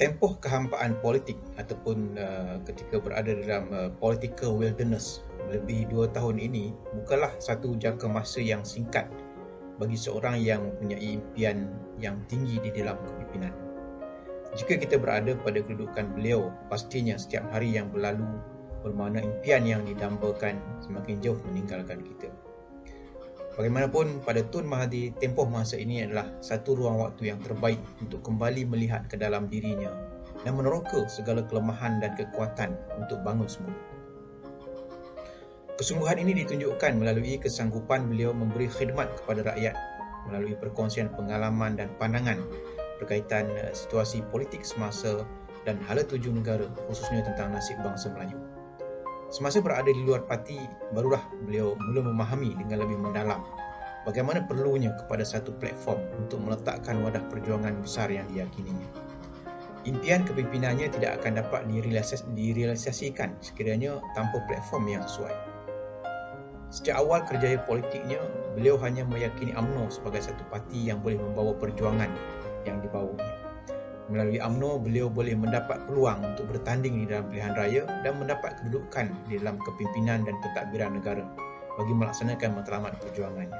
Tempoh kehampaan politik ataupun ketika berada dalam political wilderness melebihi 2 tahun ini bukanlah satu jangka masa yang singkat bagi seorang yang mempunyai impian yang tinggi di dalam kepimpinan. Jika kita berada pada kedudukan beliau, pastinya setiap hari yang berlalu bermakna impian yang didambakan semakin jauh meninggalkan kita. Bagaimanapun, pada Tun Mahathir, tempoh masa ini adalah satu ruang waktu yang terbaik untuk kembali melihat ke dalam dirinya dan meneroka segala kelemahan dan kekuatan untuk bangun semula. Kesungguhan ini ditunjukkan melalui kesanggupan beliau memberi khidmat kepada rakyat melalui perkongsian pengalaman dan pandangan berkaitan situasi politik semasa dan hala tuju negara, khususnya tentang nasib bangsa Melayu. Semasa berada di luar parti, barulah beliau mula memahami dengan lebih mendalam bagaimana perlunya kepada satu platform untuk meletakkan wadah perjuangan besar yang diyakininya. Impian kepimpinannya tidak akan dapat direalisasikan sekiranya tanpa platform yang sesuai. Sejak awal kerjaya politiknya, beliau hanya meyakini UMNO sebagai satu parti yang boleh membawa perjuangan yang dibawanya. Melalui UMNO, beliau boleh mendapat peluang untuk bertanding di dalam pilihan raya dan mendapat kedudukan di dalam kepimpinan dan pentadbiran negara bagi melaksanakan matlamat perjuangannya.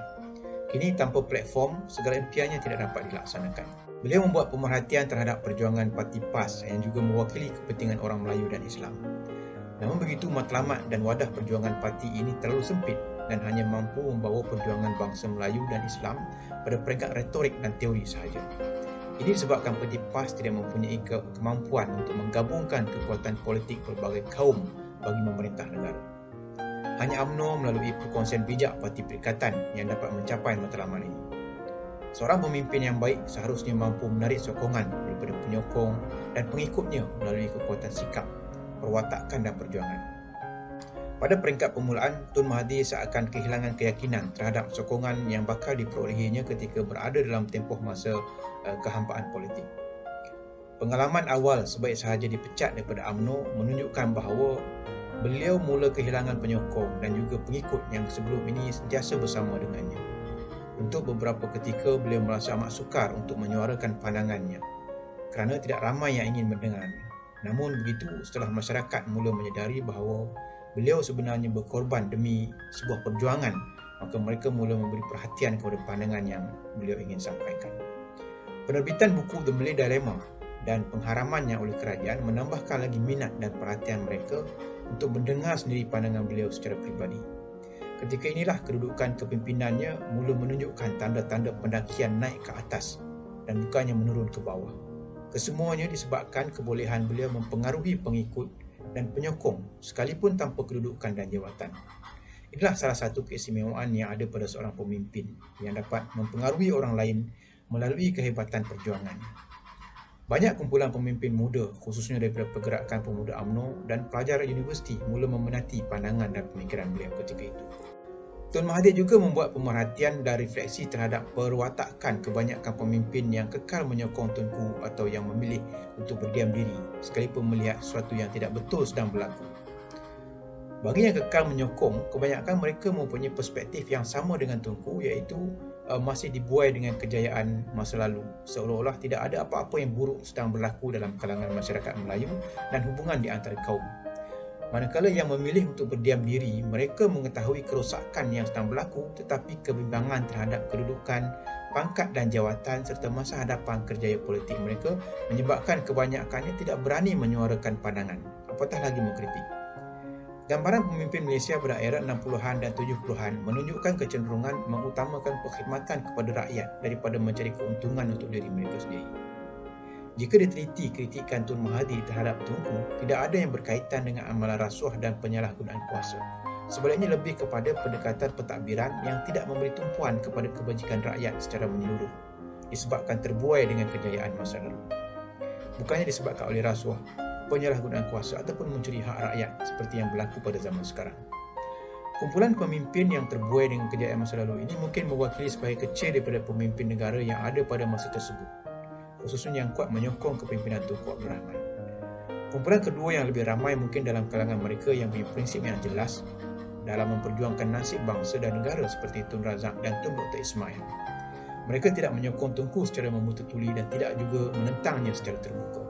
Kini, tanpa platform, segala impiannya tidak dapat dilaksanakan. Beliau membuat pemerhatian terhadap perjuangan parti PAS yang juga mewakili kepentingan orang Melayu dan Islam. Namun begitu, matlamat dan wadah perjuangan parti ini terlalu sempit dan hanya mampu membawa perjuangan bangsa Melayu dan Islam pada peringkat retorik dan teori sahaja. Ini disebabkan parti PAS tidak mempunyai kemampuan untuk menggabungkan kekuatan politik berbagai kaum bagi memerintah negara. Hanya UMNO melalui perkongsian bijak parti perikatan yang dapat mencapai matlamat ini. Seorang pemimpin yang baik seharusnya mampu menarik sokongan daripada penyokong dan pengikutnya melalui kekuatan sikap, perwatakan dan perjuangan. Pada peringkat permulaan, Tun Mahathir seakan kehilangan keyakinan terhadap sokongan yang bakal diperolehinya ketika berada dalam tempoh masa kehampaan politik. Pengalaman awal sebaik sahaja dipecat daripada UMNO menunjukkan bahawa beliau mula kehilangan penyokong dan juga pengikut yang sebelum ini sentiasa bersama dengannya. Untuk beberapa ketika, beliau merasa amat sukar untuk menyuarakan pandangannya kerana tidak ramai yang ingin mendengarnya. Namun begitu, setelah masyarakat mula menyedari bahawa beliau sebenarnya berkorban demi sebuah perjuangan, maka mereka mula memberi perhatian kepada pandangan yang beliau ingin sampaikan. Penerbitan buku The Malay Dilemma dan pengharamannya oleh kerajaan menambahkan lagi minat dan perhatian mereka untuk mendengar sendiri pandangan beliau secara peribadi. Ketika inilah kedudukan kepimpinannya mula menunjukkan tanda-tanda pendakian naik ke atas dan bukannya menurun ke bawah. Kesemuanya disebabkan kebolehan beliau mempengaruhi pengikut dan penyokong sekalipun tanpa kedudukan dan jawatan. Inilah salah satu keistimewaan yang ada pada seorang pemimpin yang dapat mempengaruhi orang lain melalui kehebatan perjuangannya. Banyak kumpulan pemimpin muda, khususnya daripada pergerakan pemuda UMNO dan pelajar universiti mula meminati pandangan dan pemikiran beliau ketika itu. Tun Mahathir juga membuat pemerhatian dan refleksi terhadap perwatakan kebanyakan pemimpin yang kekal menyokong Tunku atau yang memilih untuk berdiam diri sekalipun melihat sesuatu yang tidak betul sedang berlaku. Bagi yang kekal menyokong, kebanyakan mereka mempunyai perspektif yang sama dengan Tunku, iaitu masih dibuai dengan kejayaan masa lalu, seolah-olah tidak ada apa-apa yang buruk sedang berlaku dalam kalangan masyarakat Melayu dan hubungan di antara kaum. Manakala yang memilih untuk berdiam diri, mereka mengetahui kerosakan yang sedang berlaku tetapi kebimbangan terhadap kedudukan, pangkat dan jawatan serta masa hadapan kerjaya politik mereka menyebabkan kebanyakannya tidak berani menyuarakan pandangan, apatah lagi mengkritik. Gambaran pemimpin Malaysia pada era 60-an dan 70-an menunjukkan kecenderungan mengutamakan perkhidmatan kepada rakyat daripada mencari keuntungan untuk diri mereka sendiri. Jika diteliti kritikan Tun Mahathir terhadap Tunku, tidak ada yang berkaitan dengan amalan rasuah dan penyalahgunaan kuasa. Sebaliknya lebih kepada pendekatan pentadbiran yang tidak memberi tumpuan kepada kebajikan rakyat secara menyeluruh, disebabkan terbuai dengan kejayaan masa lalu. Bukannya disebabkan oleh rasuah, penyalahgunaan kuasa ataupun mencuri hak rakyat seperti yang berlaku pada zaman sekarang. Kumpulan pemimpin yang terbuai dengan kejayaan masa lalu ini mungkin mewakili sebahagian kecil daripada pemimpin negara yang ada pada masa tersebut, khususnya yang kuat menyokong kepimpinan Tunku Abdul Rahman. Kumpulan kedua yang lebih ramai mungkin dalam kalangan mereka yang punya prinsip yang jelas dalam memperjuangkan nasib bangsa dan negara seperti Tun Razak dan Tun Dr. Ismail. Mereka tidak menyokong Tunku secara memututuli dan tidak juga menentangnya secara terbuka.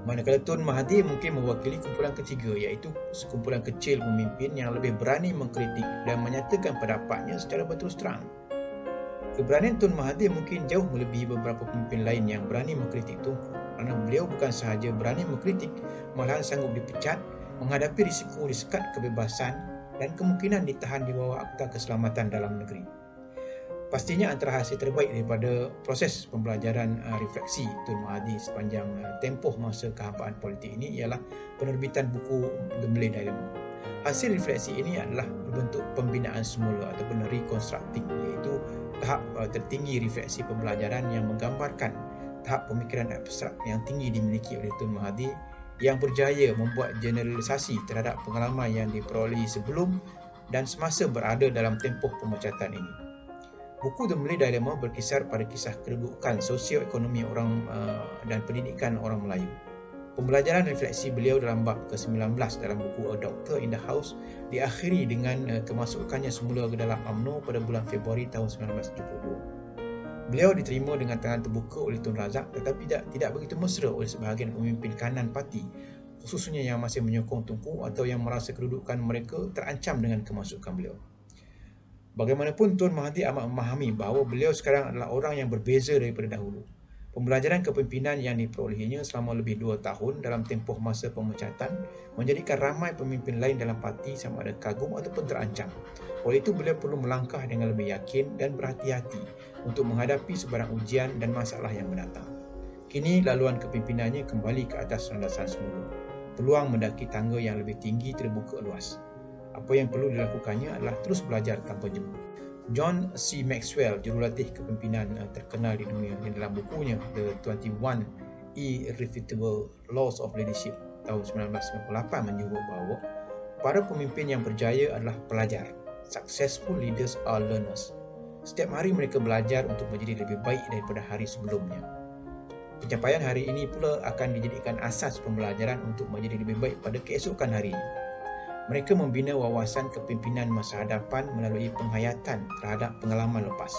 Manakala Tun Mahathir mungkin mewakili kumpulan ketiga, iaitu sekumpulan kecil pemimpin yang lebih berani mengkritik dan menyatakan pendapatnya secara berterus terang. Keberanian Tun Mahathir mungkin jauh melebihi beberapa pemimpin lain yang berani mengkritik Tunku, kerana beliau bukan sahaja berani mengkritik, malahan sanggup dipecat, menghadapi risiko disekat kebebasan dan kemungkinan ditahan di bawah Akta Keselamatan Dalam Negeri. Pastinya antara hasil terbaik daripada proses pembelajaran refleksi Tun Mahathir sepanjang tempoh masa kehampaan politik ini ialah penerbitan buku The Malay Dilemma. Hasil refleksi ini adalah berbentuk pembinaan semula ataupun reconstructing, iaitu tahap tertinggi refleksi pembelajaran yang menggambarkan tahap pemikiran abstrak yang tinggi dimiliki oleh Tun Mahathir yang berjaya membuat generalisasi terhadap pengalaman yang diperolehi sebelum dan semasa berada dalam tempoh pemecatan ini. Buku The Malay Dilemma berkisar pada kisah kedudukan sosio-ekonomi orang dan pendidikan orang Melayu. Pembelajaran refleksi beliau dalam bab ke-19 dalam buku A Doctor in the House diakhiri dengan kemasukannya semula ke dalam UMNO pada bulan Februari tahun 1972. Beliau diterima dengan tangan terbuka oleh Tun Razak, tetapi tidak begitu mesra oleh sebahagian pemimpin kanan parti, khususnya yang masih menyokong Tunku atau yang merasa kedudukan mereka terancam dengan kemasukan beliau. Bagaimanapun, Tun Mahathir amat memahami bahawa beliau sekarang adalah orang yang berbeza daripada dahulu. Pembelajaran kepimpinan yang diperolehinya selama lebih 2 tahun dalam tempoh masa pemecatan menjadikan ramai pemimpin lain dalam parti sama ada kagum ataupun terancam. Oleh itu, beliau perlu melangkah dengan lebih yakin dan berhati-hati untuk menghadapi sebarang ujian dan masalah yang mendatang. Kini, laluan kepimpinannya kembali ke atas landasan semula. Peluang mendaki tangga yang lebih tinggi terbuka luas. Apa yang perlu dilakukannya adalah terus belajar tanpa jemu. John C. Maxwell, jurulatih kepimpinan terkenal di dunia, di dalam bukunya The 21 Irrefutable Laws of Leadership tahun 1998 menyebut bahawa para pemimpin yang berjaya adalah pelajar. Successful leaders are learners. Setiap hari mereka belajar untuk menjadi lebih baik daripada hari sebelumnya. Pencapaian hari ini pula akan dijadikan asas pembelajaran untuk menjadi lebih baik pada keesokan harinya. Mereka membina wawasan kepimpinan masa hadapan melalui penghayatan terhadap pengalaman lepas.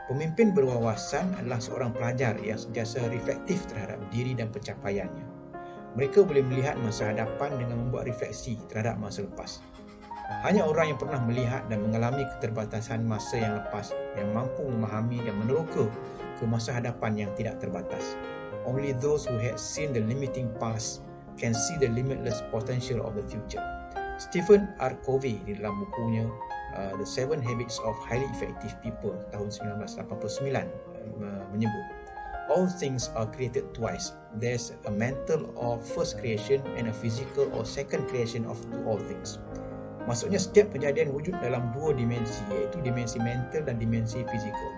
Pemimpin berwawasan adalah seorang pelajar yang sentiasa reflektif terhadap diri dan pencapaiannya. Mereka boleh melihat masa hadapan dengan membuat refleksi terhadap masa lepas. Hanya orang yang pernah melihat dan mengalami keterbatasan masa yang lepas yang mampu memahami dan meneroka ke masa hadapan yang tidak terbatas. Only those who had seen the limiting past can see the limitless potential of the future. Stephen R. Covey di dalam bukunya The 7 Habits of Highly Effective People tahun 1989 menyebut, all things are created twice. There's a mental or first creation and a physical or second creation of all things. Maksudnya setiap kejadian wujud dalam 2 dimensi, iaitu dimensi mental dan dimensi fizikal.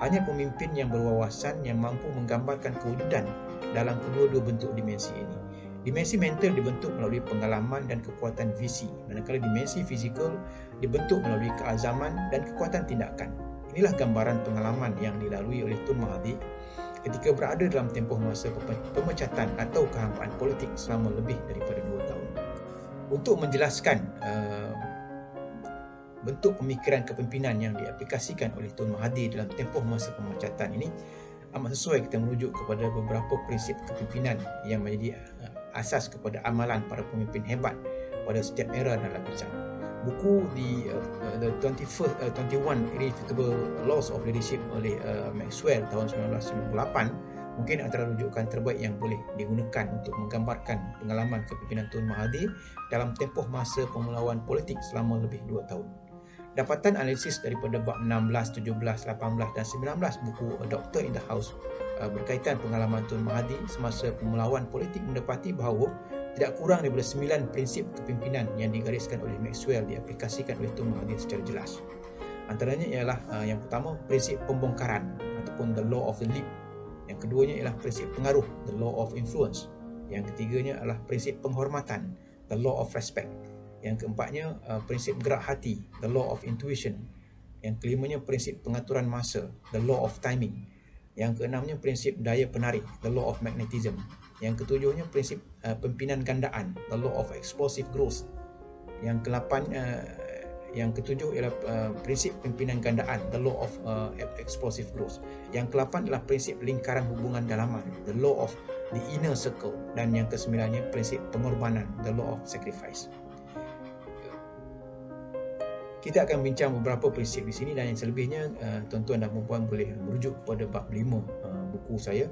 Hanya pemimpin yang berwawasan yang mampu menggambarkan kewujudan dalam kedua-dua bentuk dimensi ini. Dimensi mental dibentuk melalui pengalaman dan kekuatan visi, manakala dimensi fizikal dibentuk melalui keazaman dan kekuatan tindakan. Inilah gambaran pengalaman yang dilalui oleh Tun Mahathir ketika berada dalam tempoh masa pemecatan atau kehampaan politik selama lebih daripada 2 tahun. Untuk menjelaskan bentuk pemikiran kepimpinan yang diaplikasikan oleh Tun Mahathir dalam tempoh masa pemecatan ini, amat sesuai kita merujuk kepada beberapa prinsip kepimpinan yang menjadi asas kepada amalan para pemimpin hebat pada setiap era dan lapisan. Buku The 21 Irrefutable Laws of Leadership oleh Maxwell tahun 1998 mungkin antara rujukan terbaik yang boleh digunakan untuk menggambarkan pengalaman kepimpinan Tun Mahathir dalam tempoh masa pemulauan politik selama lebih 2 tahun. Dapatan analisis daripada bab 16, 17, 18 dan 19 buku A Doctor in the House berkaitan pengalaman Tun Mahathir semasa pemulauan politik mendapati bahawa tidak kurang daripada 9 prinsip kepimpinan yang digariskan oleh Maxwell diaplikasikan oleh Tun Mahathir secara jelas. Antaranya ialah yang pertama, prinsip pembongkaran ataupun the law of the leap. Yang keduanya ialah prinsip pengaruh, the law of influence. Yang ketiganya adalah prinsip penghormatan, the law of respect. Yang keempatnya prinsip gerak hati, the law of intuition. Yang kelimanya prinsip pengaturan masa, the law of timing. Yang keenamnya prinsip daya penarik, the law of magnetism. Yang ketujuhnya prinsip pimpinan gandaan, the law of explosive growth. Yang ketujuh ialah prinsip pimpinan gandaan, the law of explosive growth. Yang kelapan adalah prinsip lingkaran hubungan dalaman, the law of the inner circle, dan yang kesembilannya prinsip pengorbanan, the law of sacrifice. Kita akan bincang beberapa prinsip di sini, dan yang selebihnya tuan-tuan dan puan boleh merujuk kepada bab 5 buku saya,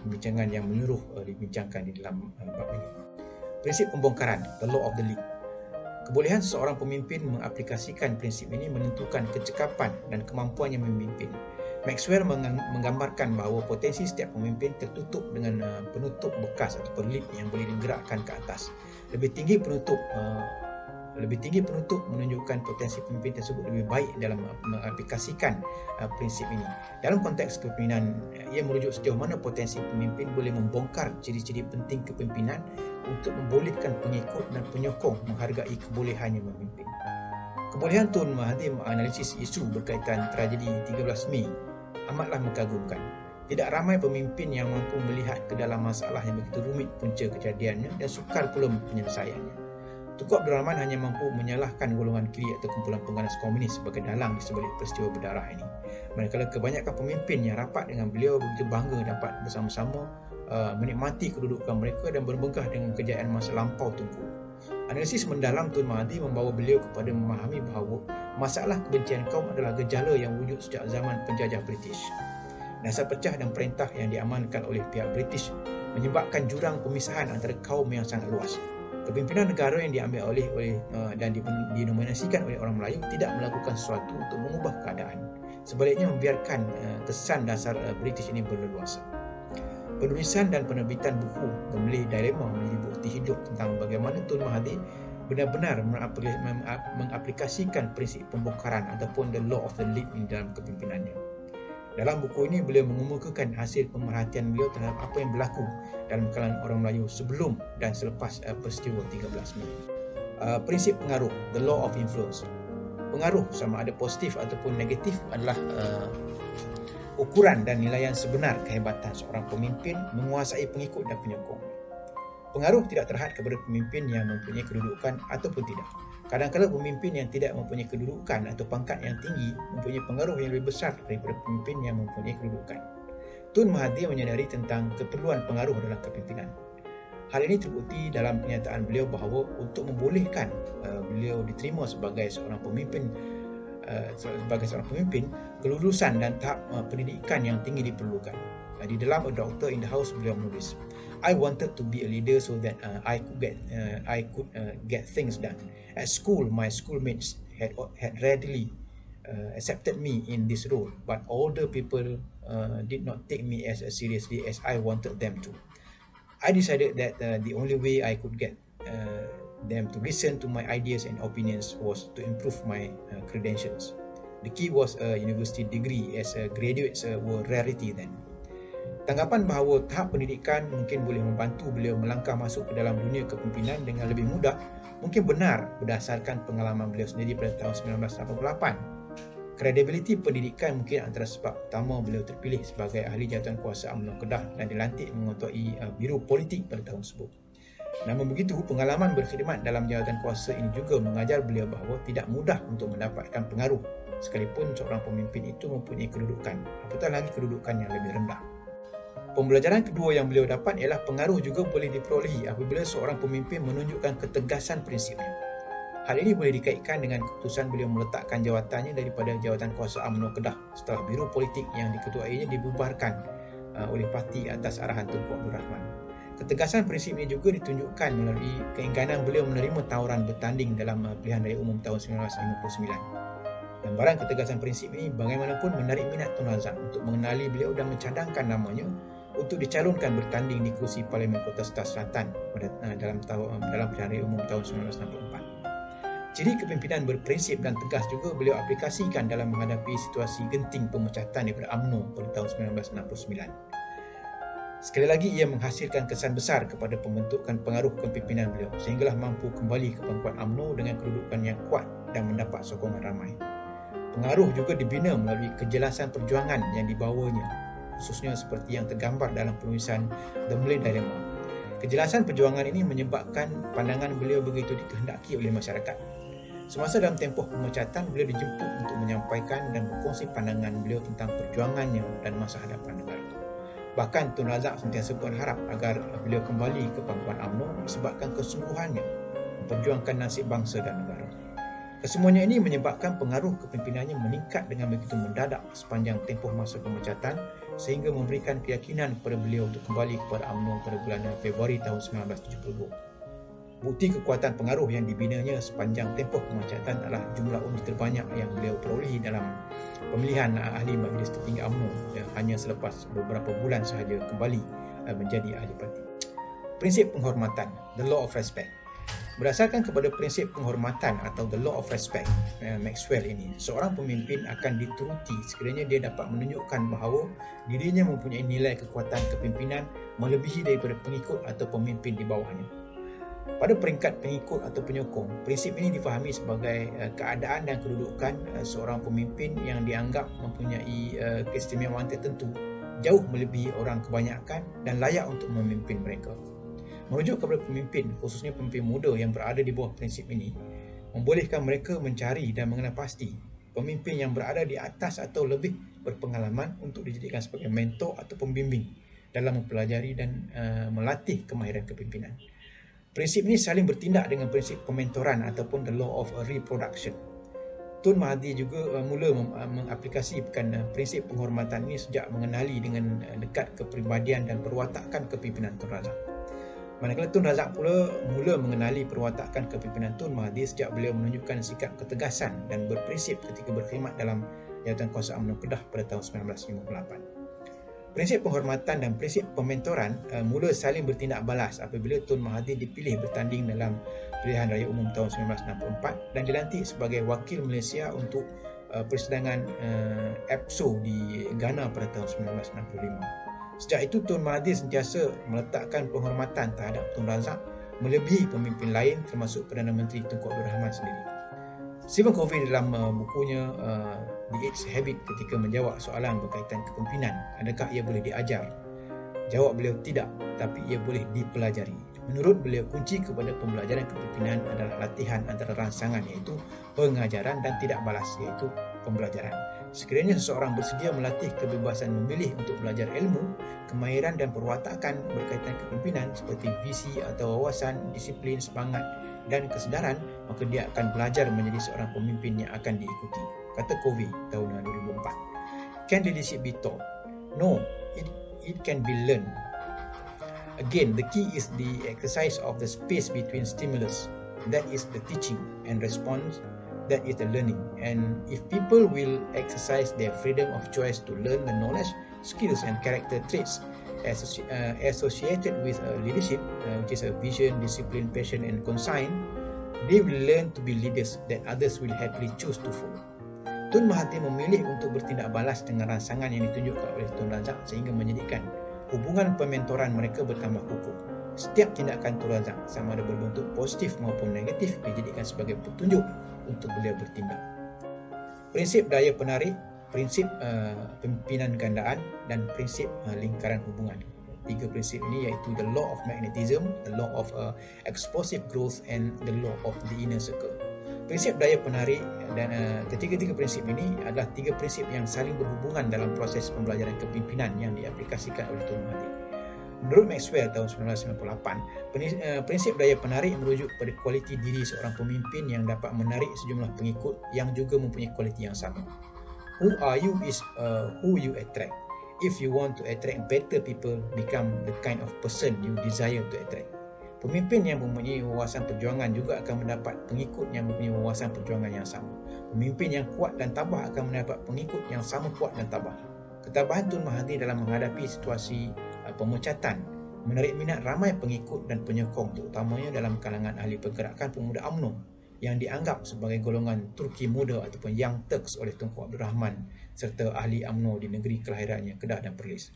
pembincangan yang menyeluruh dibincangkan di dalam bab ini. Prinsip pembongkaran, the law of the lead. Kebolehan seseorang pemimpin mengaplikasikan prinsip ini menentukan kecekapan dan kemampuannya memimpin. Maxwell menggambarkan bahawa potensi setiap pemimpin tertutup dengan penutup bekas atau lead yang boleh digerakkan ke atas. Lebih tinggi penutup menunjukkan potensi pemimpin tersebut lebih baik dalam mengaplikasikan prinsip ini. Dalam konteks kepimpinan, ia merujuk sejauh mana potensi pemimpin boleh membongkar ciri-ciri penting kepimpinan untuk membolehkan pengikut dan penyokong menghargai kebolehannya memimpin. Kebolehan Tun Mahathir menganalisis isu berkaitan tragedi 13 Mei amatlah mengagumkan. Tidak ramai pemimpin yang mampu melihat ke dalam masalah yang begitu rumit punca kejadiannya dan sukar pula penyelesaiannya. Tunku Abdul Rahman hanya mampu menyalahkan golongan kiri atau kumpulan pengganas komunis sebagai dalang di sebalik peristiwa berdarah ini. Manakala kebanyakan pemimpin yang rapat dengan beliau begitu bangga dapat bersama-sama menikmati kedudukan mereka dan berbengkah dengan kejayaan masa lampau Tunku. Analisis mendalam Tun Mahathir membawa beliau kepada memahami bahawa masalah kebencian kaum adalah gejala yang wujud sejak zaman penjajah British. Dasar pecah dan perintah yang diamankan oleh pihak British menyebabkan jurang pemisahan antara kaum yang sangat luas. Kepimpinan negara yang diambil dan dinominasikan oleh orang Melayu tidak melakukan sesuatu untuk mengubah keadaan. Sebaliknya membiarkan kesan dasar British ini berleluasa. Penulisan dan penerbitan buku Gemilih Dilema menjadi bukti hidup tentang bagaimana Tun Mahathir benar-benar mengaplikasikan prinsip pembongkaran ataupun the law of the lead ini dalam kepimimpinannya. Dalam buku ini, beliau mengemukakan hasil pemerhatian beliau terhadap apa yang berlaku dalam kalangan orang Melayu sebelum dan selepas peristiwa 13 Mei. Prinsip pengaruh, the law of influence. Pengaruh sama ada positif ataupun negatif adalah ukuran dan nilaian sebenar kehebatan seorang pemimpin menguasai pengikut dan penyokong. Pengaruh tidak terhad kepada pemimpin yang mempunyai kedudukan ataupun tidak. Kadang-kadang pemimpin yang tidak mempunyai kedudukan atau pangkat yang tinggi mempunyai pengaruh yang lebih besar daripada pemimpin yang mempunyai kedudukan. Tun Mahathir menyadari tentang keperluan pengaruh dalam kepimpinan. Hal ini terbukti dalam pernyataan beliau bahawa untuk membolehkan beliau diterima sebagai seorang pemimpin, kelulusan dan tahap pendidikan yang tinggi diperlukan. Di dalam A Doctor in the House, beliau menulis, I wanted to be a leader so that I could get things done. At school, my schoolmates had readily accepted me in this role, but older people did not take me as seriously as I wanted them to. I decided that the only way I could get them to listen to my ideas and opinions was to improve my credentials. The key was a university degree, as graduates were rarity then. Tanggapan bahawa tahap pendidikan mungkin boleh membantu beliau melangkah masuk ke dalam dunia kepimpinan dengan lebih mudah mungkin benar berdasarkan pengalaman beliau sendiri pada tahun 1988. Kredibiliti pendidikan mungkin antara sebab utama beliau terpilih sebagai ahli jawatankuasa UMNO Kedah dan dilantik mengetuai Biro Politik pada tahun tersebut. Namun begitu, pengalaman berkhidmat dalam jawatankuasa ini juga mengajar beliau bahawa tidak mudah untuk mendapatkan pengaruh sekalipun seorang pemimpin itu mempunyai kedudukan, apatah lagi kedudukan yang lebih rendah. Pembelajaran kedua yang beliau dapat ialah pengaruh juga boleh diperolehi apabila seorang pemimpin menunjukkan ketegasan prinsipnya. Hal ini boleh dikaitkan dengan keputusan beliau meletakkan jawatannya daripada jawatankuasa UMNO Kedah setelah Biro Politik yang diketuainya dibubarkan oleh parti atas arahan Tunku Abdul Rahman. Ketegasan prinsip ini juga ditunjukkan melalui keengganan beliau menerima tawaran bertanding dalam pilihan raya umum tahun 1959. Gambaran ketegasan prinsip ini bagaimanapun menarik minat Tun Razak untuk mengenali beliau dan mencadangkan namanya untuk dicalonkan bertanding di kursi Parlimen Kota Star Selatan dalam pilihan raya umum tahun 1964. Ciri kepimpinan berprinsip dan tegas juga beliau aplikasikan dalam menghadapi situasi genting pemecatan daripada UMNO pada tahun 1969. Sekali lagi, ia menghasilkan kesan besar kepada pembentukan pengaruh kepimpinan beliau sehinggalah mampu kembali ke pangkuan UMNO dengan kedudukan yang kuat dan mendapat sokongan ramai. Pengaruh juga dibina melalui kejelasan perjuangan yang dibawanya, khususnya seperti yang tergambar dalam penulisan Gemilih Dilema. Kejelasan perjuangan ini menyebabkan pandangan beliau begitu dikehendaki oleh masyarakat. Semasa dalam tempoh pemecatan, beliau dijemput untuk menyampaikan dan berkongsi pandangan beliau tentang perjuangannya dan masa hadapan negara. Bahkan Tun Razak sentiasa berharap agar beliau kembali ke pangkuan UMNO disebabkan kesungguhannya memperjuangkan nasib bangsa dan negara. Kesemuanya ini menyebabkan pengaruh kepimpinannya meningkat dengan begitu mendadak sepanjang tempoh masa pemecatan sehingga memberikan keyakinan kepada beliau untuk kembali kepada UMNO pada bulan Februari tahun 1972. Bukti kekuatan pengaruh yang dibinanya sepanjang tempoh pemecatan adalah jumlah undi terbanyak yang beliau perolehi dalam pemilihan ahli Majlis Tertinggi UMNO hanya selepas beberapa bulan sahaja kembali menjadi ahli parti. Prinsip penghormatan, the law of respect. Berdasarkan kepada prinsip penghormatan atau the law of respect Maxwell ini, seorang pemimpin akan dituruti sekiranya dia dapat menunjukkan bahawa dirinya mempunyai nilai kekuatan kepimpinan melebihi daripada pengikut atau pemimpin di bawahnya. Pada peringkat pengikut atau penyokong, prinsip ini difahami sebagai keadaan dan kedudukan seorang pemimpin yang dianggap mempunyai keistimewaan tertentu jauh melebihi orang kebanyakan dan layak untuk memimpin mereka. Merujuk kepada pemimpin, khususnya pemimpin muda yang berada di bawah prinsip ini, membolehkan mereka mencari dan mengenal pasti pemimpin yang berada di atas atau lebih berpengalaman untuk dijadikan sebagai mentor atau pembimbing dalam mempelajari dan melatih kemahiran kepimpinan. Prinsip ini saling bertindak dengan prinsip pementoran ataupun the law of reproduction. Tun Mahathir juga mula mengaplikasikan prinsip penghormatan ini sejak mengenali dengan dekat kepribadian dan perwatakan kepimpinan Tun Razak. Manakala Tun Razak pula mula mengenali perwatakan kepimpinan Tun Mahathir sejak beliau menunjukkan sikap ketegasan dan berprinsip ketika berkhidmat dalam Jabatan Kuasa UMNO Kedah pada tahun 1958. Prinsip penghormatan dan prinsip pementoran mula saling bertindak balas apabila Tun Mahathir dipilih bertanding dalam pilihan raya umum tahun 1964 dan dilantik sebagai wakil Malaysia untuk persidangan APSO di Ghana pada tahun 1965. Sejak itu Tun Mahathir sentiasa meletakkan penghormatan terhadap Tun Razak melebihi pemimpin lain termasuk Perdana Menteri Tunku Abdul Rahman sendiri. Stephen Covey dalam bukunya The Eighth Habit ketika menjawab soalan berkaitan kepimpinan, adakah ia boleh diajar? Jawab beliau tidak, tapi ia boleh dipelajari. Menurut beliau, kunci kepada pembelajaran kepimpinan adalah latihan antara rangsangan iaitu pengajaran dan tidak balas iaitu pembelajaran. Sekiranya seseorang bersedia melatih kebebasan memilih untuk belajar ilmu, kemahiran dan perwatakan berkaitan kepimpinan seperti visi atau wawasan, disiplin, semangat dan kesedaran, maka dia akan belajar menjadi seorang pemimpin yang akan diikuti, kata Covey tahun 2004. Can leadership be taught? No, it can be learned. Again, the key is the exercise of the space between stimulus, that is the teaching, and response, that is the learning. And if people will exercise their freedom of choice to learn the knowledge, skills and character traits associated with leadership, which is a vision, discipline, passion and consign, they will learn to be leaders that others will happily choose to follow. Tun Mahathir memilih untuk bertindak balas dengan rangsangan yang ditunjukkan oleh Tun Razak sehingga menjadikan hubungan pementoran mereka bertambah kukuh. Setiap tindakan Tun Razak, sama ada berbentuk positif maupun negatif, dijadikan sebagai petunjuk untuk beliau bertindak. Prinsip daya penarik, prinsip pimpinan gandaan dan prinsip lingkaran hubungan. Tiga prinsip ini iaitu the law of magnetism, the law of explosive growth and the law of the inner circle. Prinsip daya penarik dan ketiga-tiga prinsip ini adalah tiga prinsip yang saling berhubungan dalam proses pembelajaran kepimpinan yang diaplikasikan oleh Tun Mahathir. Menurut Maxwell tahun 1998, prinsip daya penarik merujuk pada kualiti diri seorang pemimpin yang dapat menarik sejumlah pengikut yang juga mempunyai kualiti yang sama. Who are you is who you attract. If you want to attract better people, become the kind of person you desire to attract. Pemimpin yang mempunyai wawasan perjuangan juga akan mendapat pengikut yang mempunyai wawasan perjuangan yang sama. Pemimpin yang kuat dan tabah akan mendapat pengikut yang sama kuat dan tabah. Ketabahan Tun Mahathir dalam menghadapi situasi pemecatan menarik minat ramai pengikut dan penyokong, terutamanya dalam kalangan ahli pergerakan pemuda UMNO yang dianggap sebagai golongan Turki muda ataupun Young Turks oleh Tunku Abdul Rahman serta ahli UMNO di negeri kelahirannya Kedah dan Perlis.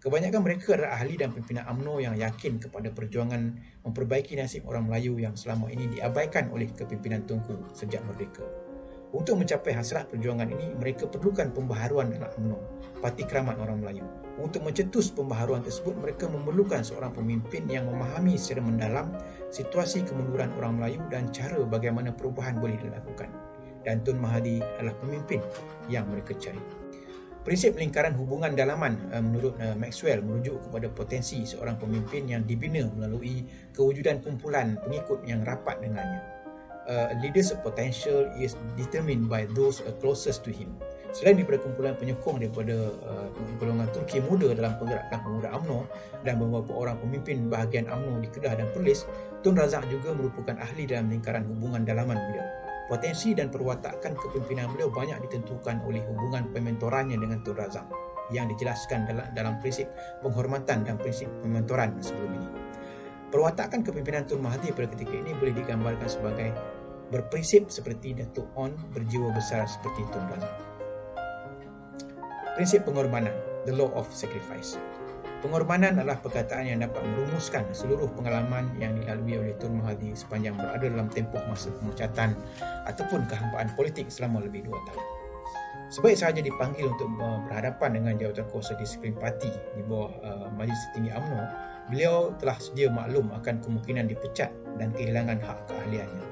Kebanyakan mereka adalah ahli dan pimpinan UMNO yang yakin kepada perjuangan memperbaiki nasib orang Melayu yang selama ini diabaikan oleh kepimpinan Tunku sejak merdeka. Untuk mencapai hasrat perjuangan ini, mereka perlukan pembaharuan dalam UMNO, Parti Keramat Orang Melayu. Untuk mencetus pembaharuan tersebut, mereka memerlukan seorang pemimpin yang memahami secara mendalam situasi kemunduran orang Melayu dan cara bagaimana perubahan boleh dilakukan. Dan Tun Mahathir adalah pemimpin yang mereka cari. Prinsip lingkaran hubungan dalaman menurut Maxwell merujuk kepada potensi seorang pemimpin yang dibina melalui kewujudan kumpulan pengikut yang rapat dengannya. A leader's potential is determined by those closest to him. Selain daripada kumpulan penyokong daripada golongan Turki muda dalam pergerakan pemuda UMNO dan beberapa orang pemimpin bahagian UMNO di Kedah dan Perlis, Tun Razak juga merupakan ahli dalam lingkaran hubungan dalaman beliau. Potensi dan perwatakan kepimpinan beliau banyak ditentukan oleh hubungan pementorannya dengan Tun Razak yang dijelaskan dalam prinsip penghormatan dan prinsip pementoran sebelum ini. Perwatakan kepimpinan Tun Mahathir pada ketika ini boleh digambarkan sebagai berprinsip seperti Datuk On, berjiwa besar seperti Tun Razak. Prinsip pengorbanan, the law of sacrifice. Pengorbanan adalah perkataan yang dapat merumuskan seluruh pengalaman yang dilalui oleh Tun Mahathir sepanjang berada dalam tempoh masa pemecatan ataupun kehampaan politik selama lebih 2 tahun. Sebaik sahaja dipanggil untuk berhadapan dengan jawatan kuasa disiplin parti di bawah Majlis Tertinggi UMNO, beliau telah sedia maklum akan kemungkinan dipecat dan kehilangan hak keahliannya.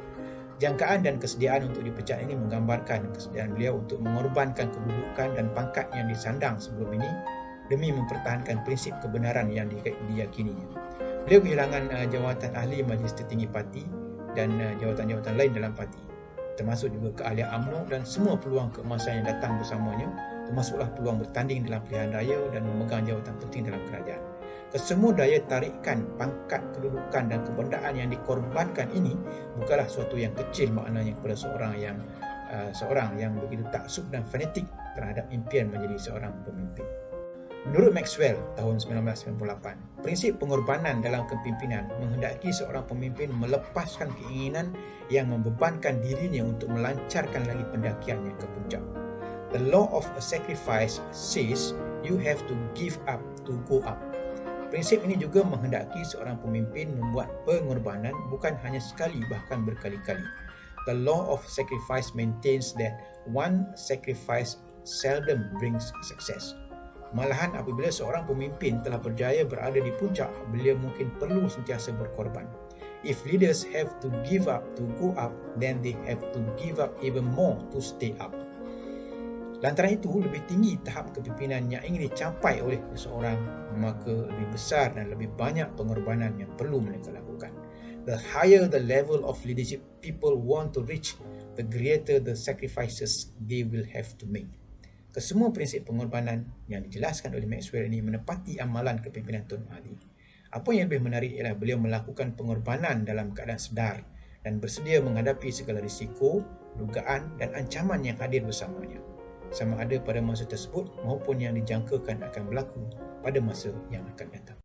Jangkaan dan kesediaan untuk dipecat ini menggambarkan kesediaan beliau untuk mengorbankan kedudukan dan pangkat yang disandang sebelum ini demi mempertahankan prinsip kebenaran yang diyakininya. Beliau kehilangan jawatan ahli Majlis Tertinggi Parti dan jawatan-jawatan lain dalam parti, termasuk juga keahlian UMNO dan semua peluang keemasan yang datang bersamanya, termasuklah peluang bertanding dalam pilihan raya dan memegang jawatan penting dalam kerajaan. Kesemua daya tarikan, pangkat, kedudukan dan kebendaan yang dikorbankan ini bukanlah suatu yang kecil maknanya kepada seorang yang begitu taksub dan fanatik terhadap impian menjadi seorang pemimpin. Menurut Maxwell tahun 1998, prinsip pengorbanan dalam kepimpinan menghendaki seorang pemimpin melepaskan keinginan yang membebankan dirinya untuk melancarkan lagi pendakiannya ke puncak. The law of a sacrifice says you have to give up to go up. Prinsip ini juga menghendaki seorang pemimpin membuat pengorbanan bukan hanya sekali bahkan berkali-kali. The law of sacrifice maintains that one sacrifice seldom brings success. Malahan apabila seorang pemimpin telah berjaya berada di puncak, beliau mungkin perlu sentiasa berkorban. If leaders have to give up to go up, then they have to give up even more to stay up. Lantaran itu, lebih tinggi tahap kepimpinan yang ingin dicapai oleh seseorang, maka lebih besar dan lebih banyak pengorbanan yang perlu mereka lakukan. The higher the level of leadership people want to reach, the greater the sacrifices they will have to make. Kesemua prinsip pengorbanan yang dijelaskan oleh Maxwell ini menepati amalan kepimpinan Tun Mahathir. Apa yang lebih menarik ialah beliau melakukan pengorbanan dalam keadaan sedar dan bersedia menghadapi segala risiko, dugaan dan ancaman yang hadir bersamanya, sama ada pada masa tersebut maupun yang dijangkakan akan berlaku pada masa yang akan datang.